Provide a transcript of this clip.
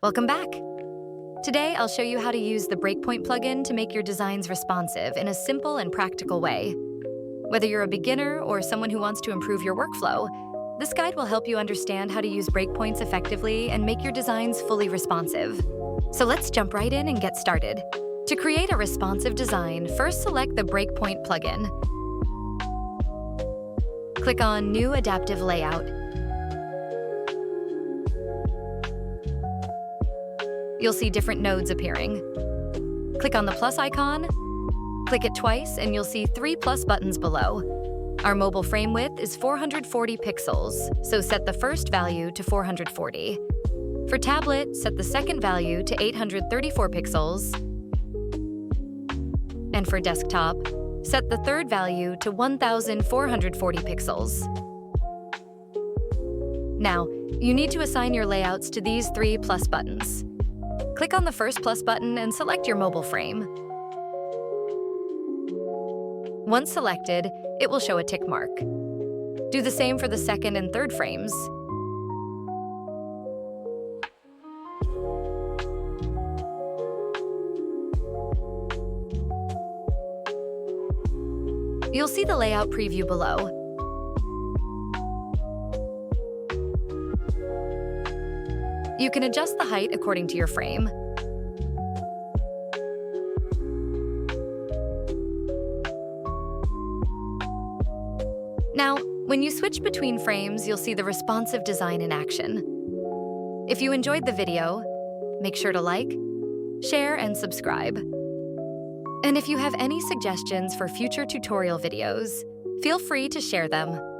Welcome back. Today, I'll show you how to use the Breakpoint plugin to make your designs responsive in a simple and practical way. Whether you're a beginner or someone who wants to improve your workflow, this guide will help you understand how to use breakpoints effectively and make your designs fully responsive. So let's jump right in and get started. To create a responsive design, first select the Breakpoint plugin. Click on New Adaptive Layout. You'll see different nodes appearing. Click on the plus icon, click it twice, and you'll see 3 plus buttons below. Our mobile frame width is 440 pixels, so set the first value to 440. For tablet, set the second value to 834 pixels. And for desktop, set the third value to 1440 pixels. Now, you need to assign your layouts to these 3 plus buttons. Click on the first plus button and select your mobile frame. Once selected, it will show a tick mark. Do the same for the second and third frames. You'll see the layout preview below. You can adjust the height according to your frame. Now, when you switch between frames, you'll see the responsive design in action. If you enjoyed the video, make sure to like, share, and subscribe. And if you have any suggestions for future tutorial videos, feel free to share them.